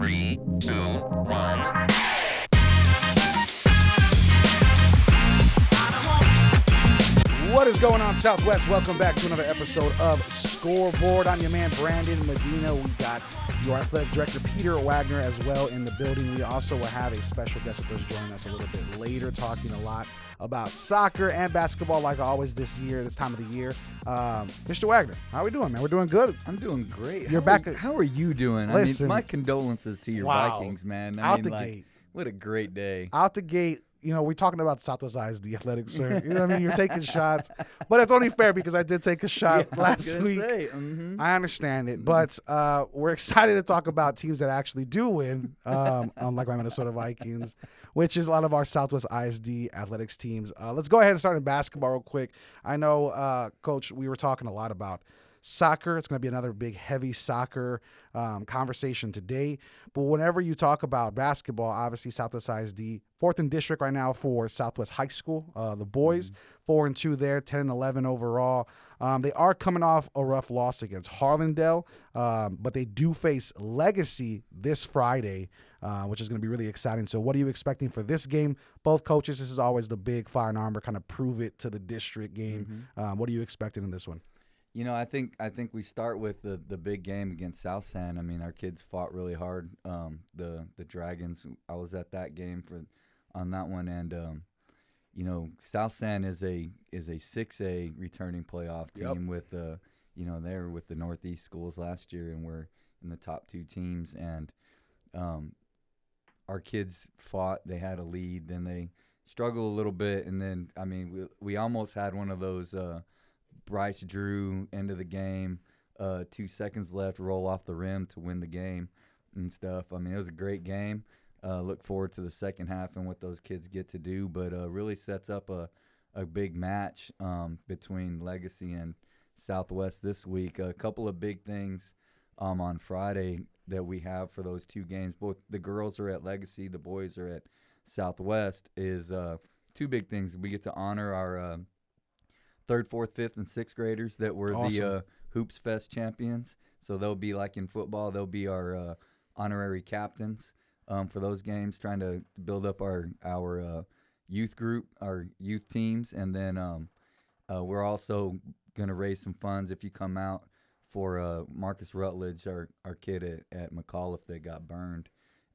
3, 2, 1. What is going on, Southwest? Welcome back to another episode of Scoreboard. I'm your man, Brandon Medina. We got your athletic director, Peter Wagner, as well in the building. We also will have a special guest with us joining us a little bit later, talking a lot about soccer and basketball, like always this time of the year. Mr. Wagner, how we doing, man? We're doing good. I'm doing great. You're back. How are you doing? Listen, I mean, my condolences to your wow. Vikings, man. Out the gate. What a great day. Out the gate. You know, we're talking about Southwest ISD athletics, sir. You know what I mean? You're taking shots. But it's only fair because I did take a shot last week. I understand it. But we're excited to talk about teams that actually do win, unlike my Minnesota Vikings, which is a lot of our Southwest ISD athletics teams. Let's go ahead and start in basketball real quick. I know, Coach, we were talking a lot about soccer. It's going to be another big, heavy soccer conversation today. But whenever you talk about basketball, obviously Southwest ISD, 4th in district right now for Southwest High School. The boys, 4-2 there, 10-11 overall. They are coming off a rough loss against Harlandale, but they do face Legacy this Friday, which is going to be really exciting. So what are you expecting for this game? Both coaches, this is always the big fire and armor, kind of prove it to the district game. What are you expecting in this one? You know, I think we start with the big game against South San. I mean, our kids fought really hard. The Dragons. I was at that game on that one, and you know, South San is a 6A returning playoff team with you know, they were with the Northeast schools last year, and we're in the top 2 teams. And our kids fought. They had a lead, then they struggled a little bit, and then I mean, we almost had one of those. Bryce Drew, end of the game, 2 seconds left, roll off the rim to win the game and stuff. I mean, it was a great game. Look forward to the second half and what those kids get to do, but really sets up a big match between Legacy and Southwest this week. A couple of big things on Friday that we have for those 2 games. Both the girls are at Legacy, the boys are at Southwest, is 2 big things. We get to honor our 3rd, 4th, 5th, and 6th graders that were the Hoops Fest champions. So they'll be like in football, they'll be our honorary captains for those games, trying to build up our youth group, our youth teams. And then we're also going to raise some funds if you come out for Marcus Rutledge, our kid at McAuliffe that got burned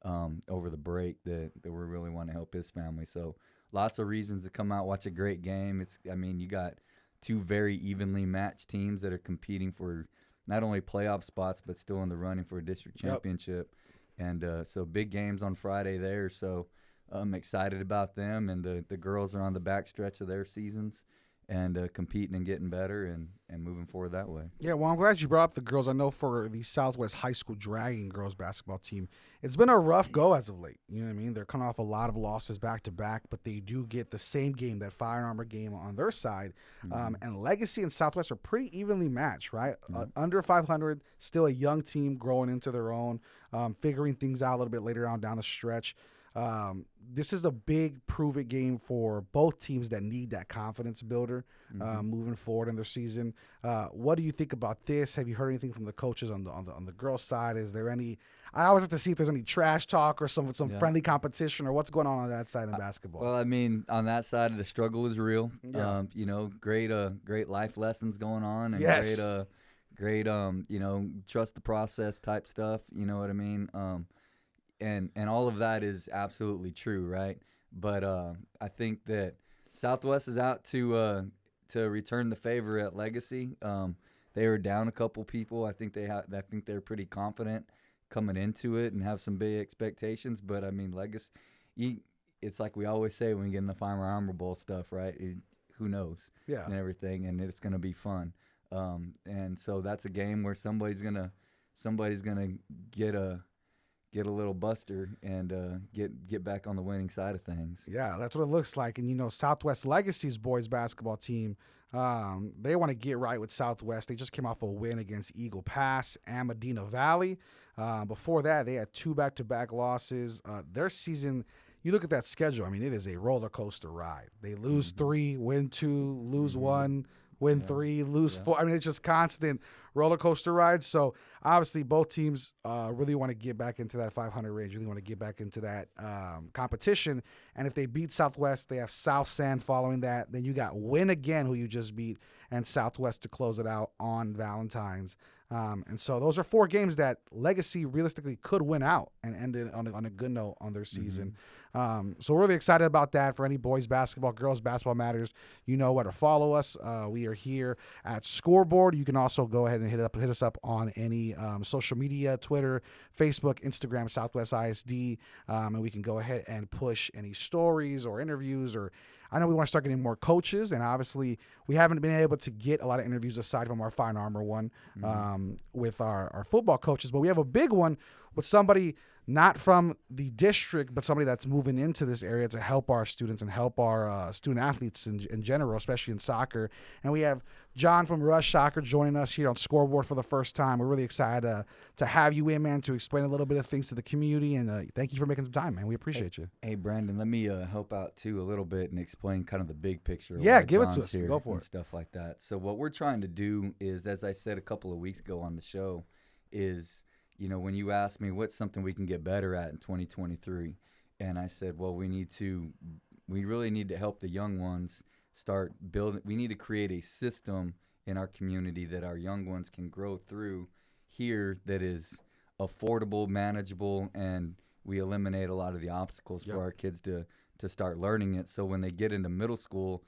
over the break, that we really want to help his family. So lots of reasons to come out, watch a great game. You got 2 very evenly matched teams that are competing for not only playoff spots but still in the running for a district championship. And so big games on Friday there. So I'm excited about them, and the girls are on the back stretch of their seasons and competing and getting better and moving forward that way. Yeah, well, I'm glad you brought up the girls. I know for the Southwest High School Dragon girls basketball team, it's been a rough go as of late. You know what I mean? They're coming off a lot of losses back-to-back, but they do get the same game, that Fire and Armor game on their side. And Legacy and Southwest are pretty evenly matched, right? Under 500, still a young team growing into their own, figuring things out a little bit later on down the stretch. This is a big prove-it game for both teams that need that confidence builder moving forward in their season. What do you think about this? Have you heard anything from the coaches on the girls' side? Is there any? I always have to see if there's any trash talk or some friendly competition or what's going on that side in basketball. Well, I mean, on that side, the struggle is real. Yeah. You know, great life lessons going on, and great you know, trust the process type stuff. You know what I mean? And all of that is absolutely true, right? But I think that Southwest is out to return the favor at Legacy. They were down a couple people. I think they're pretty confident coming into it and have some big expectations. But I mean, Legacy, it's like we always say when we get in the Fire Armor Bowl stuff, right? Who knows? Yeah. And everything, and it's gonna be fun. And so that's a game where somebody's gonna get a little buster and get back on the winning side of things. Yeah, that's what it looks like. And, you know, Southwest Legacy's boys basketball team, they want to get right with Southwest. They just came off a win against Eagle Pass and Medina Valley. Before that, they had 2 back-to-back losses. Their season, you look at that schedule, I mean, it is a roller coaster ride. They lose 3, win 2, lose 1, win 3, lose 4. I mean, it's just constant roller coaster rides. So obviously both teams really want to get back into that 500 range, really want to get back into that competition. And if they beat Southwest, they have South San following that. Then you got Win Again, who you just beat, and Southwest to close it out on Valentine's. And so those are 4 games that Legacy realistically could win out and end it on a good note on their season. So we're really excited about that. For any boys basketball, girls basketball matters, you know where to follow us. We are here at Scoreboard. You can also go ahead and hit us up on any social media, Twitter, Facebook, Instagram, Southwest ISD, and we can go ahead and push any stories or interviews. Or I know we want to start getting more coaches, and obviously we haven't been able to get a lot of interviews aside from our Fine Armor one with our football coaches, but we have a big one with somebody not from the district, but somebody that's moving into this area to help our students and help our student athletes in general, especially in soccer. And we have John from Rush Soccer joining us here on Scoreboard for the first time. We're really excited to have you in, man, to explain a little bit of things to the community. And thank you for making some time, man. We appreciate you. Hey, Brandon, let me help out, too, a little bit and explain kind of the big picture. Yeah, give it to us. Go for it. Stuff like that. So what we're trying to do is, as I said a couple of weeks ago on the show, is – when you asked me what's something we can get better at in 2023, and I said, well, we really need to help the young ones start building. We need to create a system in our community that our young ones can grow through here that is affordable, manageable, and we eliminate a lot of the obstacles for our kids to start learning it. So when they get into middle school,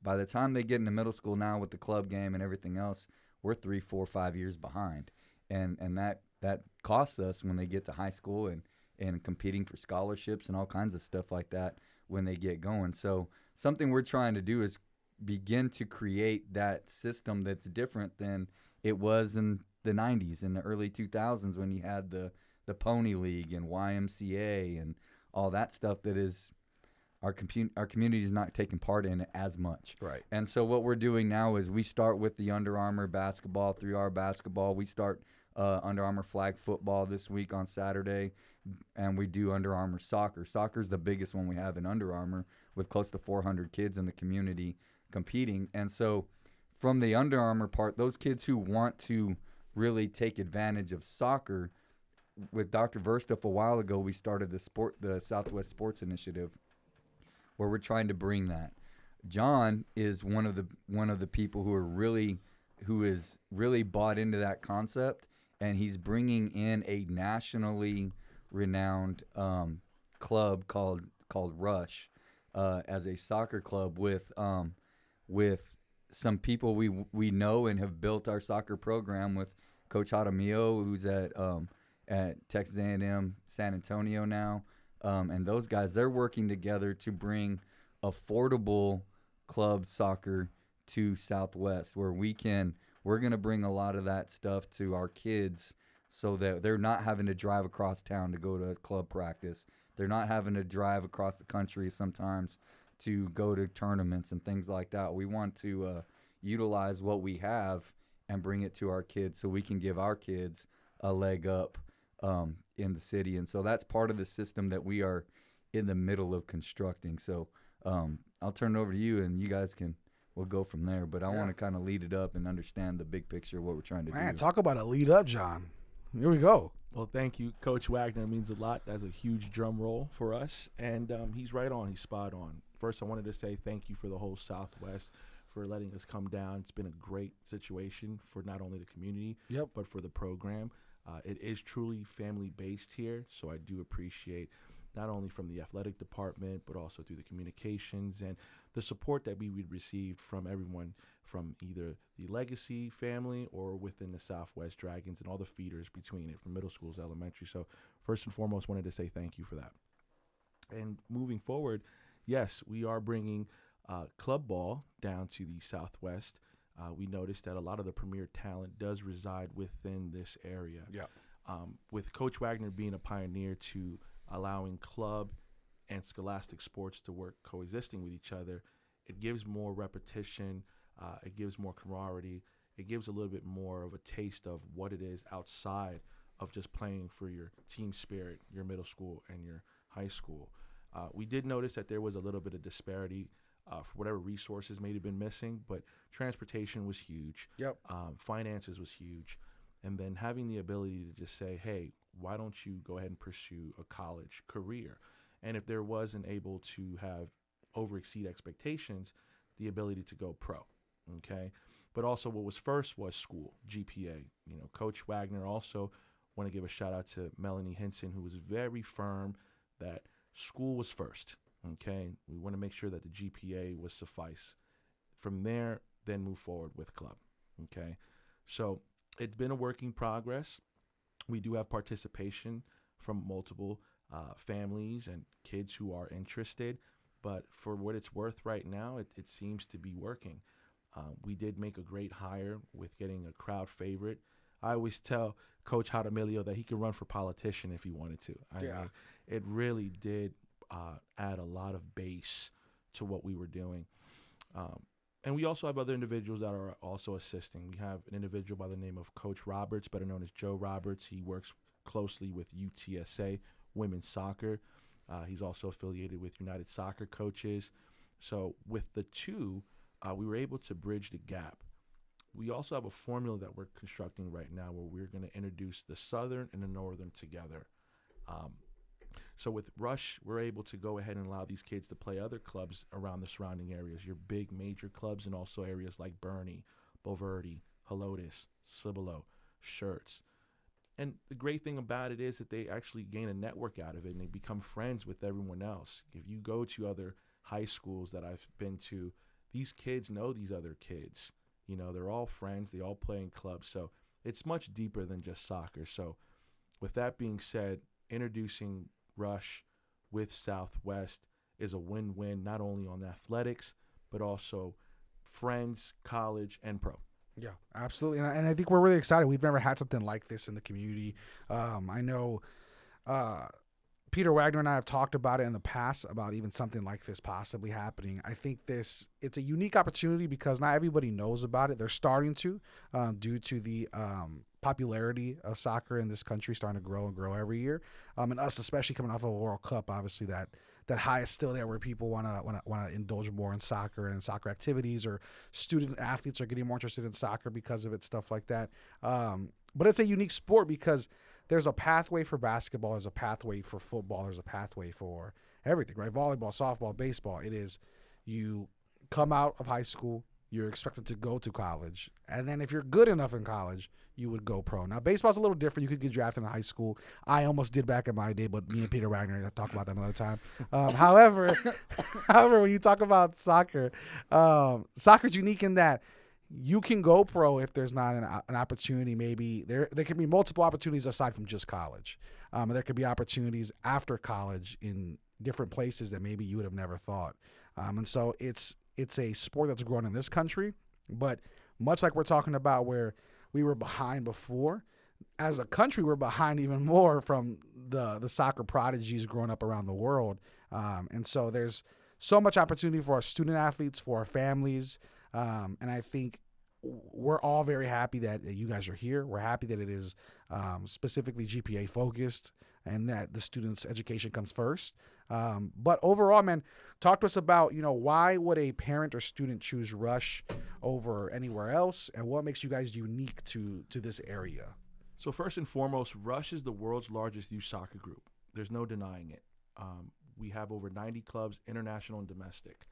by the time they get into middle school now with the club game and everything else, we're 3, 4, 5 years behind. And that costs us when they get to high school and competing for scholarships and all kinds of stuff like that when they get going. So something we're trying to do is begin to create that system that's different than it was in the 90s, in the early 2000s when you had the Pony League and YMCA and all that stuff that is our community is not taking part in it as much. Right. And so what we're doing now is we start with the Under Armour basketball, 3R basketball. We start Under Armour flag football this week on Saturday, and we do Under Armour soccer. Soccer is the biggest one we have in Under Armour, with close to 400 kids in the community competing. And so from the Under Armour part, those kids who want to really take advantage of soccer, with Dr. Verstuff a while ago, we started the Southwest Sports Initiative, where we're trying to bring that. John is one of the people who is really bought into that concept. And he's bringing in a nationally renowned club called Rush as a soccer club with some people we know and have built our soccer program with Coach Jaramillo, who's at Texas A&M San Antonio now, and those guys, they're working together to bring affordable club soccer to Southwest, where we're going to bring a lot of that stuff to our kids so that they're not having to drive across town to go to club practice. They're not having to drive across the country sometimes to go to tournaments and things like that. We want to utilize what we have and bring it to our kids so we can give our kids a leg up in the city. And so that's part of the system that we are in the middle of constructing. So I'll turn it over to you, and you guys we'll go from there. But I want to kind of lead it up and understand the big picture of what we're trying to do. Man, talk about a lead up, John. Here we go. Well, thank you. Coach Wagner means a lot. That's a huge drum roll for us. And he's right on. He's spot on. First, I wanted to say thank you for the whole Southwest for letting us come down. It's been a great situation for not only the community, but for the program. It is truly family-based here, so I do appreciate not only from the athletic department, but also through the communications and the support that we would receive from everyone from either the Legacy family or within the Southwest Dragons and all the feeders between it, from middle schools to elementary. So first and foremost, wanted to say thank you for that. And moving forward, yes, we are bringing club ball down to the Southwest. We noticed that a lot of the premier talent does reside within this area. With Coach Wagner being a pioneer to allowing club and scholastic sports to work coexisting with each other, it gives more repetition, it gives more camaraderie, it gives a little bit more of a taste of what it is outside of just playing for your team spirit, your middle school and your high school. We did notice that there was a little bit of disparity for whatever resources may have been missing, but transportation was huge. Yep. Finances was huge. And then having the ability to just say, hey, why don't you go ahead and pursue a college career? And if there wasn't able to have exceed expectations, the ability to go pro, okay? But also what was first was school, GPA. You know, Coach Wagner also want to give a shout out to Melanie Hinson, who was very firm that school was first, okay? We want to make sure that the GPA was suffice. From there, then move forward with club, okay? So it's been a work in progress. We do have participation from multiple families and kids who are interested, but for what it's worth right now, it seems to be working. We did make a great hire with getting a crowd favorite. I always tell Coach Jaramillo that he could run for politician if he wanted to. I mean, it really did add a lot of base to what we were doing. And we also have other individuals that are also assisting. We have an individual by the name of Coach Roberts, better known as Joe Roberts. He works closely with UTSA Women's Soccer. He's also affiliated with United Soccer Coaches. So with the two, we were able to bridge the gap. We also have a formula that we're constructing right now where we're going to introduce the Southern and the Northern together. So with Rush, we're able to go ahead and allow these kids to play other clubs around the surrounding areas, your big major clubs, and also areas like Bernie, Bulverde, Helotes, Cibolo, Schertz. And the great thing about it is that they actually gain a network out of it, and they become friends with everyone else. If you go to other high schools that I've been to, these kids know these other kids. You know, they're all friends. They all play in clubs. So it's much deeper than just soccer. So with that being said, introducing Rush with Southwest is a win-win, not only on athletics, but also friends, college, and pro. Yeah, absolutely. And I think we're really excited. We've never had something like this in the community. I know Peter Wagner and I have talked about it in the past about even something like this possibly happening. I think it's a unique opportunity because not everybody knows about it. They're starting to due to the popularity of soccer in this country starting to grow and grow every year. And us, especially coming off of a World Cup, obviously that high is still there where people want to indulge more in soccer and soccer activities, or student athletes are getting more interested in soccer because of it, stuff like that. But it's a unique sport because there's a pathway for basketball, there's a pathway for football, there's a pathway for everything, right? Volleyball, softball, baseball. It is you come out of high school, you're expected to go to college, and then if you're good enough in college, you would go pro. Now, baseball's a little different. You could get drafted in high school. I almost did back in my day, but me and Peter Wagner will talk about that another time. However, when you talk about soccer, soccer's unique in that you can go pro if there's not an opportunity. Maybe there can be multiple opportunities aside from just college. There could be opportunities after college in different places that maybe you would have never thought. And so it's a sport that's grown in this country, but much like we're talking about where we were behind before, as a country, we're behind even more from the soccer prodigies growing up around the world. And so there's so much opportunity for our student athletes, for our families. And I think we're all very happy that you guys are here. We're happy that it is specifically GPA focused and that the student's education comes first. But overall, man, talk to us about, why would a parent or student choose Rush over anywhere else, and what makes you guys unique to this area? So first and foremost, Rush is the world's largest youth soccer group. There's no denying it. We have over 90 clubs, international and domestic.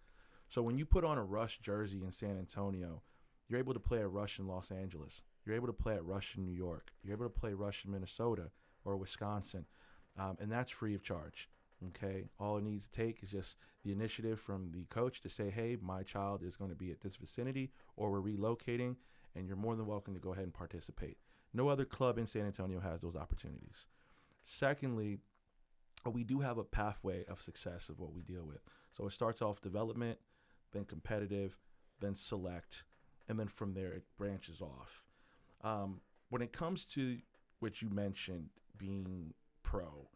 So when you put on a Rush jersey in San Antonio, you're able to play at Rush in Los Angeles. You're able to play at Rush in New York. You're able to play Rush in Minnesota or Wisconsin, and that's free of charge. Okay, all it needs to take is just the initiative from the coach to say, hey, my child is going to be at this vicinity, or we're relocating, and you're more than welcome to go ahead and participate. No other club in San Antonio has those opportunities. Secondly, we do have a pathway of success of what we deal with. So it starts off development, then competitive, then select, and then from there it branches off. When it comes to what you mentioned, being pro,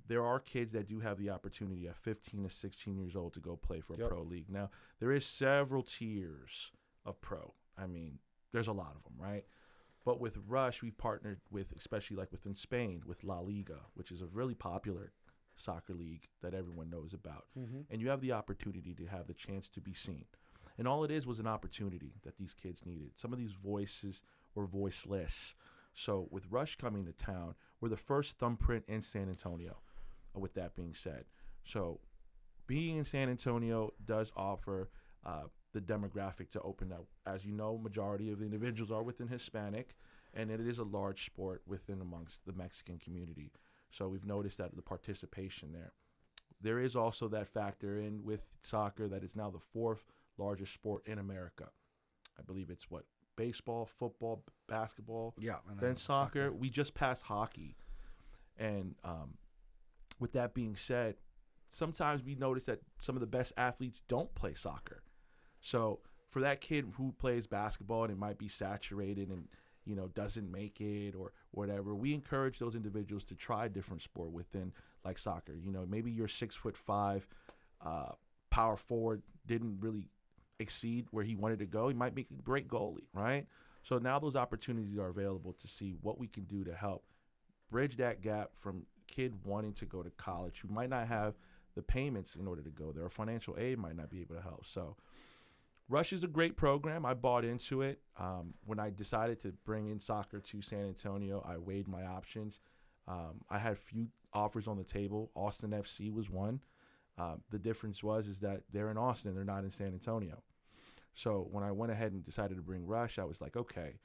there are kids that do have the opportunity at 15 to 16 years old to go play for a pro league. Now, there is several tiers of pro. I mean, there's a lot of them, right? But with Rush, we've partnered with, especially like within Spain, with La Liga, which is a really popular soccer league that everyone knows about. Mm-hmm. And you have the opportunity to have the chance to be seen. And all it is was an opportunity that these kids needed. Some of these voices were voiceless. So with Rush coming to town, we're the first thumbprint in San Antonio, with that being said. So being in San Antonio does offer the demographic to open up. As you know, majority of the individuals are within Hispanic, and it is a large sport within amongst the Mexican community. So we've noticed that the participation there. There is also that factor in with soccer that is now the fourth largest sport in America. I believe it's baseball, football, basketball, and then soccer. We just passed hockey. And with that being said, sometimes we notice that some of the best athletes don't play soccer. So for that kid who plays basketball and it might be saturated and doesn't make it or whatever, we encourage those individuals to try a different sport within like soccer. Maybe your 6'5" power forward didn't really exceed where he wanted to go. He might make a great goalie, right? So now those opportunities are available to see what we can do to help bridge that gap from kid wanting to go to college who might not have the payments in order to go there, or financial aid might not be able to help. So Rush is a great program. I bought into it. When I decided to bring in soccer to San Antonio, I weighed my options. I had few offers on the table. Austin FC was one. The difference is that they're in Austin. They're not in San Antonio. So when I went ahead and decided to bring Rush, I was like, okay,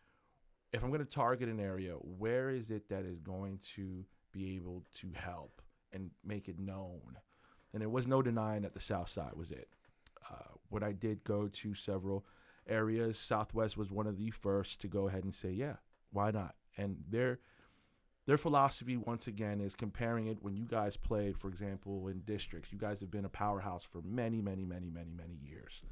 if I'm going to target an area, where is it that is going to be able to help and make it known? And there was no denying that the South Side was it. When I did go to several areas, Southwest was one of the first to go ahead and say, yeah, why not? And their philosophy, once again, is comparing it when you guys played, for example, in districts. You guys have been a powerhouse for many, many, many, many, many years.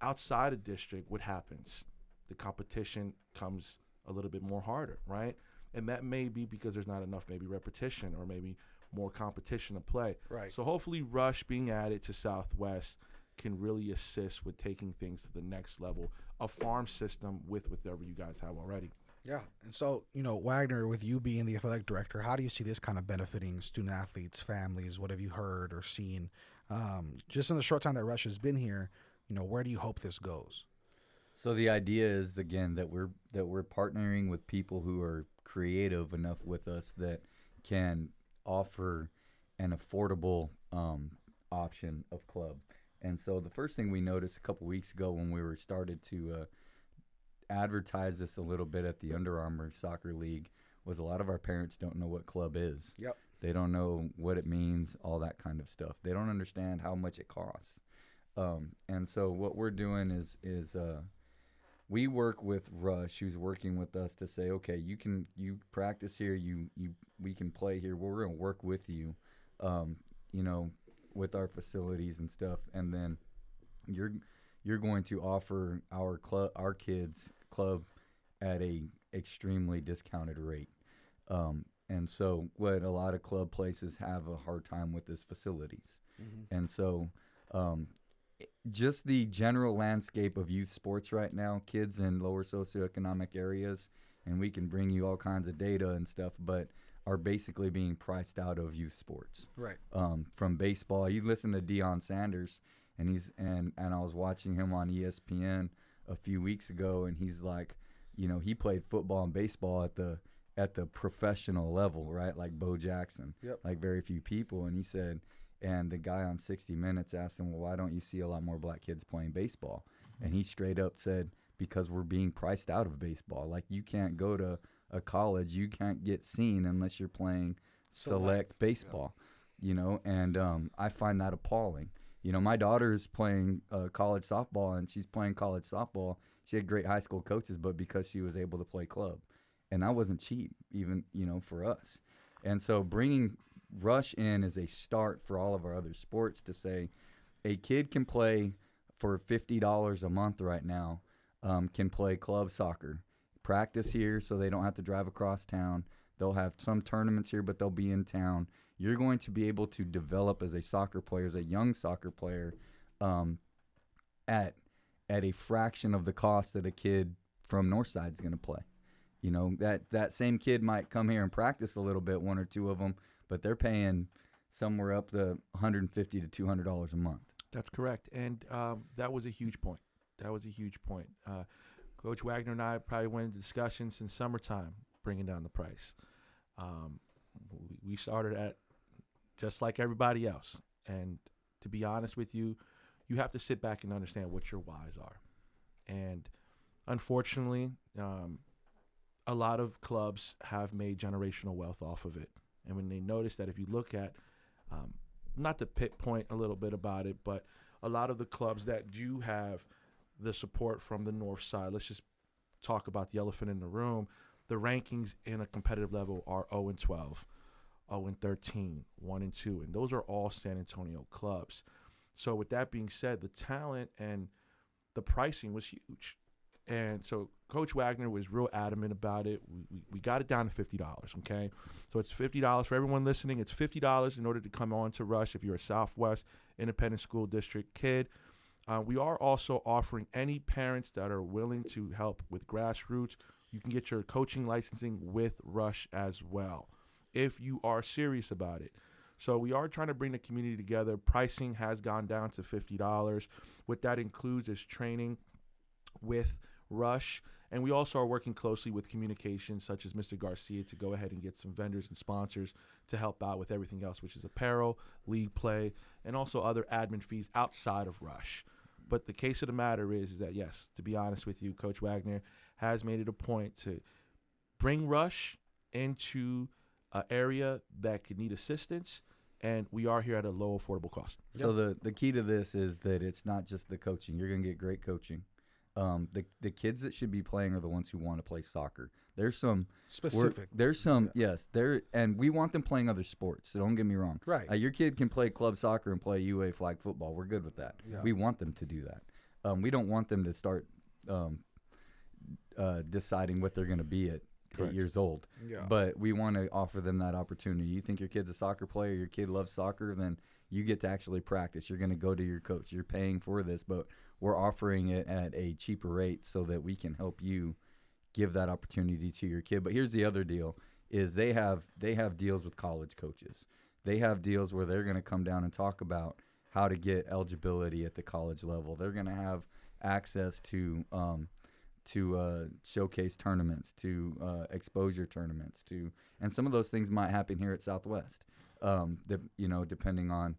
Outside of district, what happens? The competition comes a little bit more harder, right? And that may be because there's not enough maybe repetition or maybe more competition to play. Right. So hopefully Rush being added to Southwest can really assist with taking things to the next level, a farm system with whatever you guys have already. Yeah. And so, Wagner, with you being the athletic director, how do you see this kind of benefiting student athletes, families? What have you heard or seen? Just in the short time that Rush has been here, where do you hope this goes? So the idea is, again, that we're partnering with people who are creative enough with us that can offer an affordable option of club. And so the first thing we noticed a couple weeks ago when we were started to advertise this a little bit at the Under Armour Soccer League was a lot of our parents don't know what club is. Yep. They don't know what it means, all that kind of stuff. They don't understand how much it costs. And so what we're doing is we work with Rush, who's working with us to say, okay, you practice here, we can play here. We're going to work with you, with our facilities and stuff, and then you're going to offer our kids club at a extremely discounted rate. And so what a lot of club places have a hard time with is facilities. Mm-hmm. And so just the general landscape of youth sports right now, kids in lower socioeconomic areas, and we can bring you all kinds of data and stuff, but are basically being priced out of youth sports. Right. From baseball, you listen to Deion Sanders, and I was watching him on ESPN a few weeks ago, and he's like, he played football and baseball at the professional level, right? Like Bo Jackson, yep. Like very few people. And he said, and the guy on 60 Minutes asked him, well, why don't you see a lot more black kids playing baseball? Mm-hmm. And he straight up said, because we're being priced out of baseball. Like you can't go to a college, you can't get seen unless you're playing select baseball, and I find that appalling. My daughter's playing college softball, and she's playing college softball. She had great high school coaches, but because she was able to play club, and that wasn't cheap even, for us. And so bringing Rush in is a start for all of our other sports to say a kid can play for $50 a month right now, can play club soccer. Practice here so they don't have to drive across town. They'll have some tournaments here, but they'll be in town. You're going to be able to develop as a soccer player, as a young soccer player, at a fraction of the cost that a kid from Northside is going to play. That same kid might come here and practice a little bit, one or two of them, but they're paying somewhere up to $150 to $200 a month. That's correct. And that was a huge point. Coach Wagner and I probably went into discussions since summertime bringing down the price. We started at just like everybody else. And to be honest with you, you have to sit back and understand what your whys are. And unfortunately, a lot of clubs have made generational wealth off of it. And when they notice that, if you look at, not to pinpoint a little bit about it, but a lot of the clubs that do have the support from the north side, let's just talk about the elephant in the room. The rankings in a competitive level are 0-12, 0-13, 1-2, and those are all San Antonio clubs. So with that being said, the talent and the pricing was huge. And so Coach Wagner was real adamant about it. We got it down to $50, okay? So it's $50 for everyone listening. It's $50 in order to come on to Rush if you're a Southwest Independent School District kid. We are also offering any parents that are willing to help with grassroots. You can get your coaching licensing with Rush as well if you are serious about it. So we are trying to bring the community together. Pricing has gone down to $50. What that includes is training with Rush. And we also are working closely with communications such as Mr. Garcia to go ahead and get some vendors and sponsors to help out with everything else, which is apparel, league play, and also other admin fees outside of Rush. But the case of the matter is that, yes, to be honest with you, Coach Wagner has made it a point to bring Rush into an area that could need assistance, and we are here at a low, affordable cost. So the key to this is that it's not just the coaching. You're going to get great coaching. The kids that should be playing are the ones who want to play soccer. There's some specific. Yes. And we want them playing other sports. So don't get me wrong. Right. Your kid can play club soccer and play UA flag football. We're good with that. Yeah. We want them to do that. We don't want them to start deciding what they're going to be at 8 years old. Yeah. But we want to offer them that opportunity. You think your kid's a soccer player, your kid loves soccer, then you get to actually practice. You're going to go to your coach. You're paying for this, but we're offering it at a cheaper rate so that we can help you give that opportunity to your kid. But here's the other deal is they have deals with college coaches. They have deals where they're going to come down and talk about how to get eligibility at the college level. They're going to have access to showcase tournaments, to exposure tournaments, and some of those things might happen here at Southwest, depending on,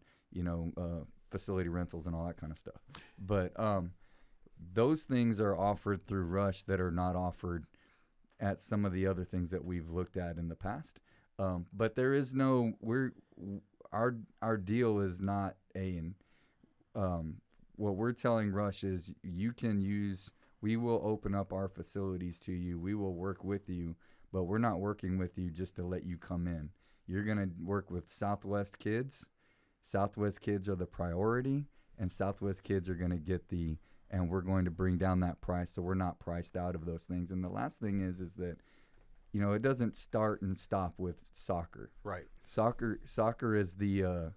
facility rentals and all that kind of stuff. But those things are offered through Rush that are not offered at some of the other things that we've looked at in the past. But there is our deal is not what we're telling Rush is we will open up our facilities to you. We will work with you, but we're not working with you just to let you come in. You're going to work with Southwest kids. Southwest kids are the priority, and Southwest kids are going to get and we're going to bring down that price so we're not priced out of those things. And the last thing is that, it doesn't start and stop with soccer. Right. Soccer is the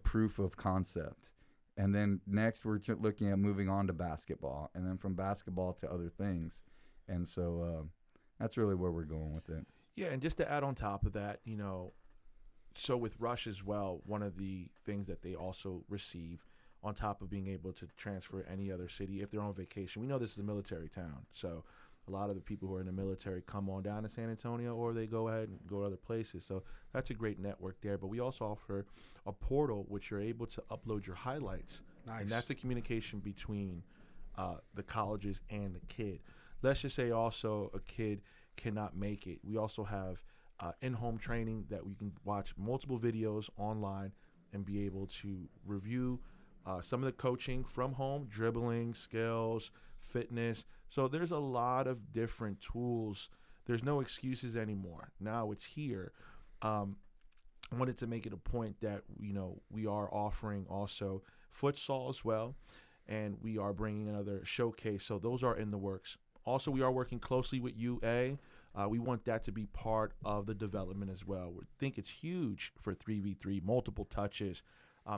proof of concept. And then next we're looking at moving on to basketball, and then from basketball to other things. And so that's really where we're going with it. Yeah, and just to add on top of that, so with Rush as well, one of the things that they also receive on top of being able to transfer any other city if they're on vacation. We know this is a military town, so a lot of the people who are in the military come on down to San Antonio, or they go ahead and go to other places. So that's a great network there. But we also offer a portal which you're able to upload your highlights. Nice. And that's a communication between the colleges and the kid. Let's just say also a kid cannot make it. We also have in-home training that we can watch multiple videos online and be able to review some of the coaching from home, dribbling, skills, fitness. So there's a lot of different tools. There's no excuses anymore. Now it's here. I wanted to make it a point that, we are offering also futsal as well, and we are bringing another showcase. So those are in the works. Also, we are working closely with UA. We want that to be part of the development as well. We think it's huge for 3v3, multiple touches.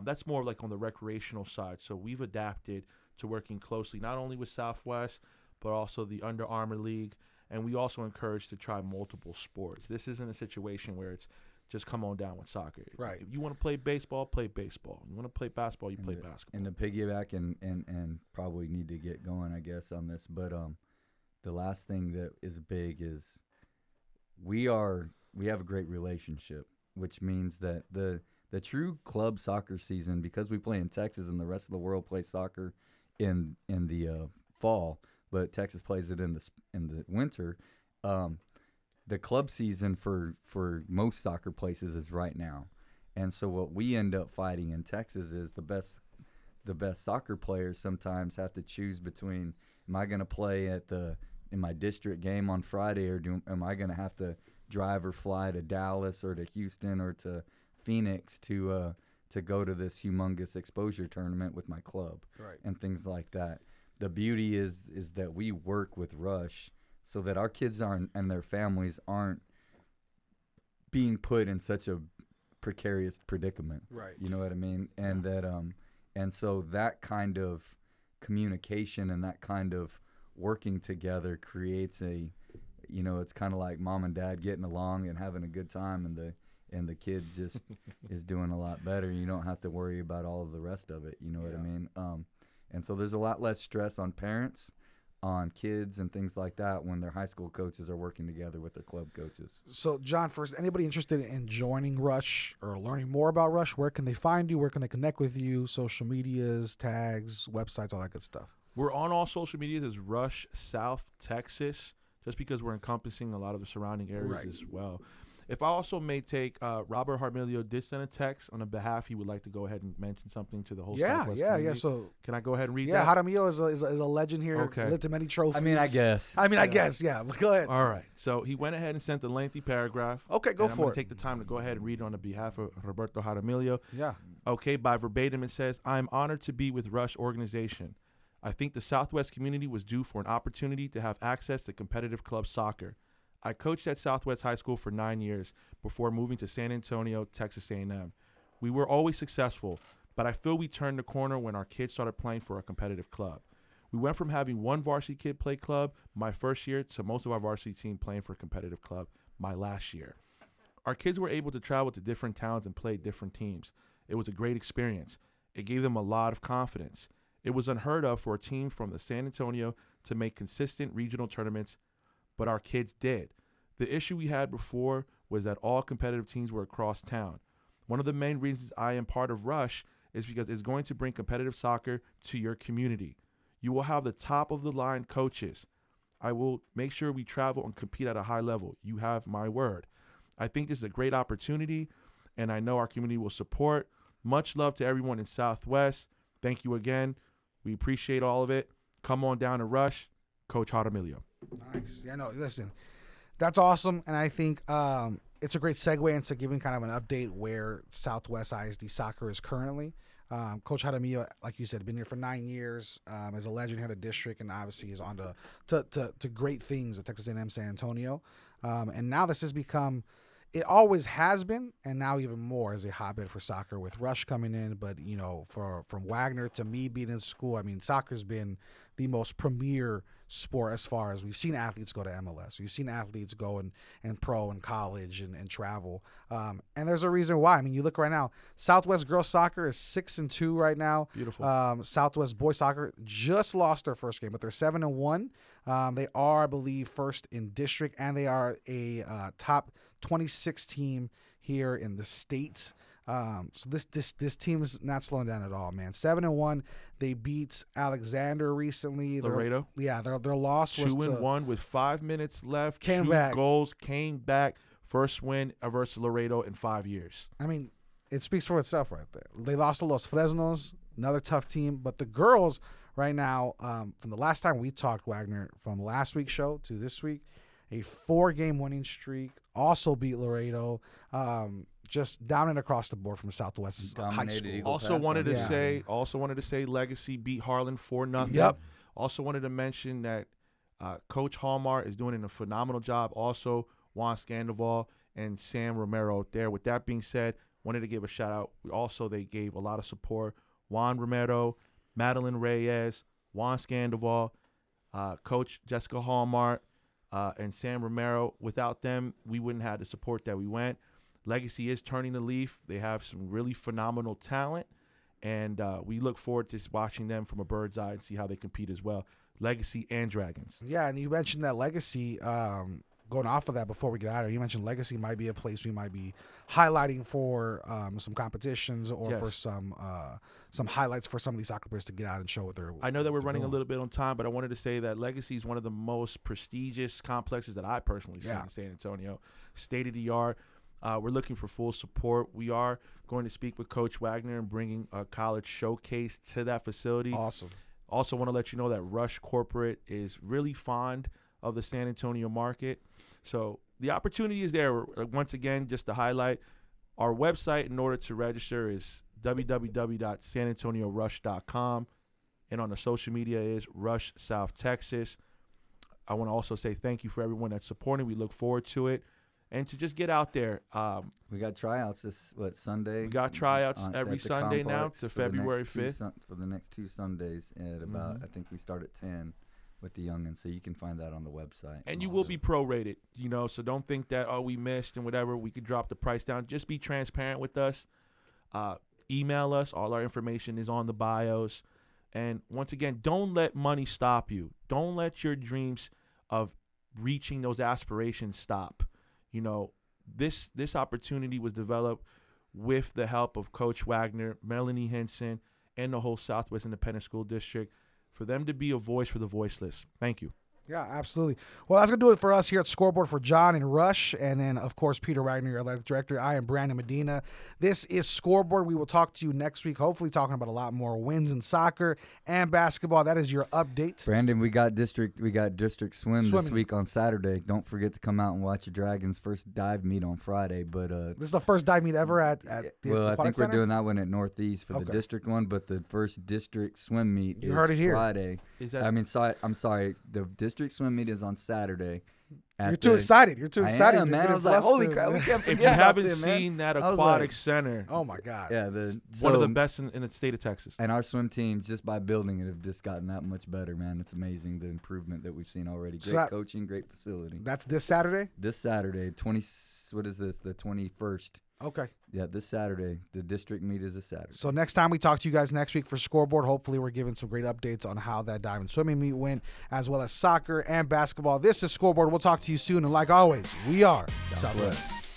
That's more like on the recreational side. So we've adapted to working closely not only with Southwest, but also the Under Armour League. And we also encourage to try multiple sports. This isn't a situation where it's just come on down with soccer. Right. If you want to play baseball, play baseball. You want to play basketball, you play basketball. And to piggyback and probably need to get going, I guess, on this. But the last thing that is big is we have a great relationship, which means that the true club soccer season, because we play in Texas and the rest of the world plays soccer in the fall, but Texas plays it in the winter. The club season for most soccer places is right now, and so what we end up fighting in Texas is the best soccer players sometimes have to choose between, am I going to play in my district game on Friday, or am I going to have to drive or fly to Dallas or to Houston or to Phoenix to go to this humongous exposure tournament with my club, Right. and things like that. The beauty is that we work with Rush so that our kids and their families aren't being put in such a precarious predicament. Right. You know what I mean? And and so that kind of communication and that kind of working together creates it's kind of like mom and dad getting along and having a good time, and the kid just is doing a lot better. You don't have to worry about all of the rest of it. You know what I mean? And so there's a lot less stress on parents, on kids, and things like that when their high school coaches are working together with their club coaches. So, John, first, anybody interested in joining Rush or learning more about Rush, where can they find you? Where can they connect with you? Social medias, tags, websites, all that good stuff. We're on all social medias as Rush South Texas, just because we're encompassing a lot of the surrounding areas Right. as well. If I also may take, Robert Harmilio did send a text on a behalf. He would like to go ahead and mention something to the whole Southwest community. So, Can I go ahead and read that? Jaramillo is a legend here. Okay. Lived in many trophies. I mean, I guess. I guess, yeah. But go ahead. All right. So he went ahead and sent a lengthy paragraph. Okay, go and I'm for gonna it. take the time to go ahead and read it on the behalf of Roberto Jaramillo. Yeah. Okay, by verbatim, it says, I am honored to be with Rush Organization. I think the Southwest community was due for an opportunity to have access to competitive club soccer. I coached at Southwest High School for 9 years before moving to San Antonio, Texas A&M. We were always successful, but I feel we turned the corner when our kids started playing for a competitive club. We went from having one varsity kid play club my first year to most of our varsity team playing for a competitive club my last year. Our kids were able to travel to different towns and play different teams. It was a great experience. It gave them a lot of confidence. It was unheard of for a team from the San Antonio to make consistent regional tournaments, but our kids did. The issue we had before was that all competitive teams were across town. One of the main reasons I am part of Rush is because it's going to bring competitive soccer to your community. You will have the top of the line coaches. I will make sure we travel and compete at a high level. You have my word. I think this is a great opportunity, and I know our community will support. Much love to everyone in Southwest. Thank you again. We appreciate all of it. Come on down to Rush. Coach Jaramillo. Nice. Yeah, no, listen, that's awesome. And I think it's a great segue into giving kind of an update where Southwest ISD soccer is currently. Coach Jaramillo, like you said, been here for 9 years, as a legend here in the district, and obviously is on to great things at Texas A&M San Antonio. And now this has become, it always has been, and now even more as a hotbed for soccer with Rush coming in. But, you know, from Wagner to me being in school, I mean, soccer's been the most premier sport as far as we've seen athletes go to MLS. We've seen athletes go and pro and college and travel. And there's a reason why. I mean, you look right now, Southwest girls soccer is 6-2 right now. Beautiful. Southwest boys soccer just lost their first game, but they're 7-1. They are, I believe, first in district, and they are a top 26 team here in the state. So this team is not slowing down at all, man. 7-1. They beat Alexander recently. Laredo. Their loss was 2-1 with 5 minutes left. Came 2 back. goals, came back. First win versus Laredo in 5 years. I mean, it speaks for itself right there. They lost to Los Fresnos, another tough team. But the girls right now, from the last time we talked, Wagner, from last week's show to this week, a 4-game winning streak. Also beat Laredo. Just down and across the board from Southwest High Dominated School. Eagle Also Pass wanted to on say Legacy beat Harlan 4-0. Yep. Also wanted to mention that Coach Hallmar is doing a phenomenal job. Also, Juan Scandoval and Sam Romero there. With that being said, wanted to give a shout out. They gave a lot of support. Juan Romero, Madeline Reyes, Juan Scandoval, Coach Jessica Hallmar, and Sam Romero. Without them, we wouldn't have the support that we went. Legacy is turning the leaf. They have some really phenomenal talent, and we look forward to watching them from a bird's eye and see how they compete as well. Legacy and Dragons. Yeah, and you mentioned that Legacy. Going off of that, before we get out of here, you mentioned Legacy might be a place we might be highlighting for some competitions or for some highlights for some of these soccer players to get out and show what they're. I know that we're running doing. a little bit on time, but I wanted to say that Legacy is one of the most prestigious complexes that I personally see in San Antonio. State of the art. We're looking for full support. We are going to speak with Coach Wagner and bringing a college showcase to that facility. Awesome. Also want to let you know that Rush Corporate is really fond of the San Antonio market. So the opportunity is there. Once again, just to highlight, our website in order to register is www.sanantoniorush.com. And on the social media is Rush South Texas. I want to also say thank you for everyone that's supporting. We look forward to it. And to just get out there. We got tryouts this Sunday. We got tryouts every Sunday now to February 5th. For the next 2 Sundays at about, I think we start at 10 with the youngins, so you can find that on the website. And you will be prorated, so don't think that, we missed and whatever, we could drop the price down. Just be transparent with us. Email us. All our information is on the bios. And once again, don't let money stop you. Don't let your dreams of reaching those aspirations stop. This opportunity was developed with the help of Coach Wagner, Melanie Henson, and the whole Southwest Independent School District for them to be a voice for the voiceless. Thank you. Yeah, absolutely. Well, that's going to do it for us here at Scoreboard for John and Rush. And then, of course, Peter Wagner, your athletic director. I am Brandon Medina. This is Scoreboard. We will talk to you next week, hopefully talking about a lot more wins in soccer and basketball. That is your update. Brandon, we got district swim this week on Saturday. Don't forget to come out and watch your Dragons' first dive meet on Friday. But this is the first dive meet ever at the I think Center? we're doing that one at Northeast for the district one, but the first district swim meet is heard it here. Friday. I'm sorry. The district swim meet is on Saturday. You're too excited. You're too excited. I am, man. I was like, holy crap, we can't forget If you haven't about them, man. seen that aquatic center, oh my God. Yeah, one of the best in the state of Texas. And our swim teams, just by building it, have just gotten that much better, man. It's amazing the improvement that we've seen already. Great coaching, great facility. That's this Saturday? This Saturday, the 21st. Okay. Yeah, this Saturday. The district meet is this Saturday. So next time we talk to you guys next week for Scoreboard, hopefully we're giving some great updates on how that dive and swimming meet went, as well as soccer and basketball. This is Scoreboard. We'll talk to you soon. And like always, we are Southwest.